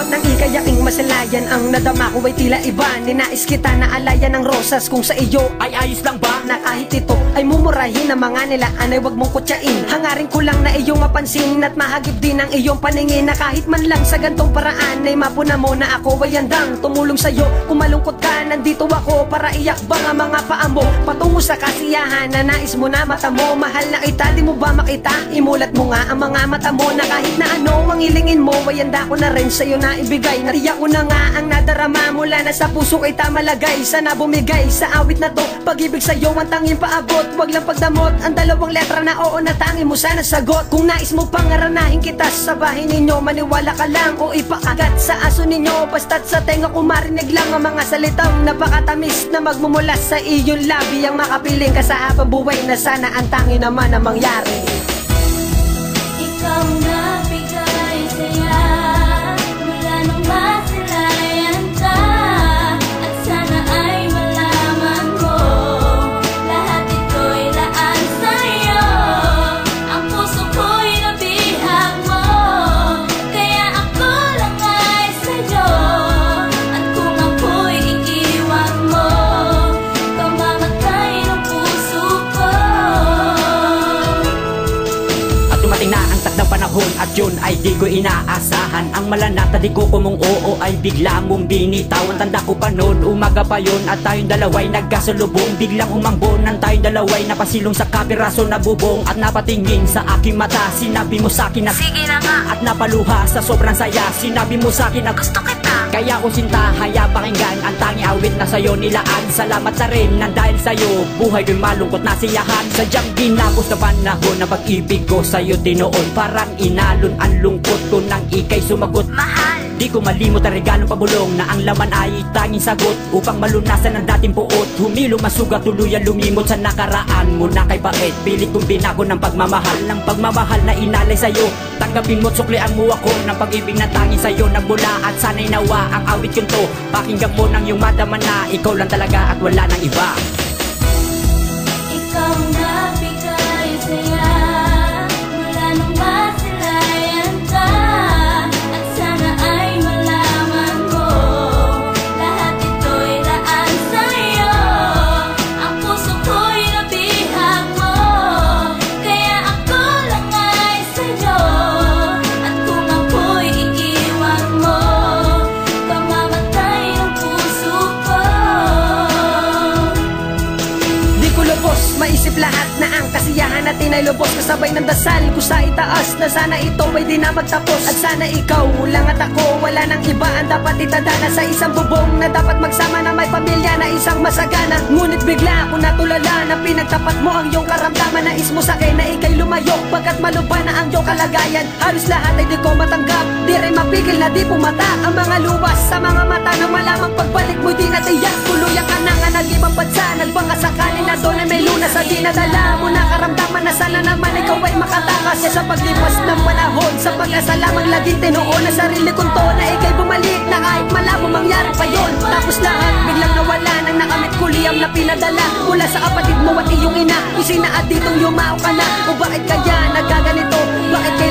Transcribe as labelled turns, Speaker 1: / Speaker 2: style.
Speaker 1: Bagamat ng ikayaking masalayan, ang nadama ko ay tila iba. Ninais kita na alayan ng rosas, kung sa iyo
Speaker 2: ay ayos lang ba?
Speaker 1: Na kahit ito ay mumurahin ng mga nilaan ay wag mong kutsain. Hangarin ko lang na iyong mapansin at mahagip din ang iyong paningin, na kahit man lang sa gantong paraan ay mapuna mo na ako ay handang tumulong sa'yo. Kung malungkot ka, nandito ako para iakbang ang mga paa mo patungo sa kasiyahan na nais mo na mata mo. Mahal na kita, di mo ba makita? Imulat mo nga ang mga mata mo, na kahit na ano ang ilingin mo ay handa ko na rin sa'yo na ibigay. Natiyak ko na nga ang nadarama mula na sa puso kay tamalagay. Sana bumigay sa awit na to, pag-ibig sa'yo ang tanging paabot. Wag lang pagdamot ang dalawang letra na oo na tanging mo sana sagot. Kung nais mo pangaranahin kita sa bahay ninyo, maniwala ka lang o ipakagat sa aso ninyo. Basta't sa tenga ko marinig lang ang mga salitang napakatamis na magmumula sa iyong labi, ang makapiling ka sa habang buhay na sana ang tanging naman ang mangyari.
Speaker 3: Ikaw na bigay saya mula nung masilayan ka, at sana ay malaman mo lahat ito'y laan sa'yo. Ang puso ko'y nabihag mo, kaya ako lang ay sa'yo. At kung ako'y iiwan mo, pamamatay ng puso ko.
Speaker 2: At dumating na ang takdang panahon at yun ay di ko inaasahan. Ang malanata di ko kumong oo ay bigla mong binitawan. Tanda ko pa noon, umaga pa yun at tayong dalaway nagkasalubong. Biglang umangbonan tayong dalaway, napasilong sa kapiraso na bubong. At napatingin sa aking mata, sinabi mo sa'kin na sige na nga. At napaluha sa sobrang saya, sinabi mo sa'kin na gusto kita. Kaya ko sinta, haya pakinggan ang tangi awit na sa'yo nilaan. Salamat na rin nang dahil sa'yo buhay ko'y malungkot na siyahan. Sadyang ginapos na panahon na pag-ibig ko sa'yo tinoon. Parang inalon ang lungkot ko nang ika'y sumagot. Mahal, di ko malimot ang regalong pabulong na ang laman ay tanging sagot. Upang malunasan ang dating puot, humilong masugat tuluyan lumimot sa nakaraan mo na kay bait. Pilit kong binago ng pagmamahal, ng pagmamahal na inalay sa'yo. Tanggapin mo't suklian mo ako ng pag-ibig na tanging sa'yo nagmula. At sana'y nawa ang awit kong to, pakinggan mo ng iyong madama na ikaw lang talaga at wala nang iba.
Speaker 3: Ikaw na bigay saya mula nung masilayan ka, at sana ay malaman mo lahat ito'y laan sa'yo. Ang puso ko'y nabihag mo, kaya ako lang ay sa'yo. At kung ako'y iiwan mo, pamamatay ang puso ko.
Speaker 1: Di ko lubos maisip lahat na ang kasiyahan natin ay lubos, kasabay ng dasal ko sa itaas na sana ito ay di na magtapos. At sana ikaw lang at ako, wala nang iba ang dapat itadana sa isang bubong na dapat magsama na may pamilya na isang masagana. Ngunit bigla ako natulala na pinagtapat mo ang iyong karamdaman, na ismo sakay na ikay lumayo pagkat malupa na ang iyong kalagayan. Halos lahat ay di ko matanggap, di rin mapigil na di pumata ang mga luwas sa mga mata na malamang pagbalik mo'y di natiyak. Tuluyan ka na nga nag-ibang bansa, nagbaka sakali na doon ay may lunas sa dinadala mo na karamdaman na sana naman ikaw ay makatakas sa paglipas ng panahon. Sa pag-asa lamang laging tinuon na sarili kong to na ikay bumalik na kahit malabo mangyari pa yun. Tapos lahat biglang nawala nang nakamit ko liyam na pinadala mula sa kapatid mo at iyong ina. Isinaad ditong yumao ka na, o bakit kaya nagaganito? Bakit kaya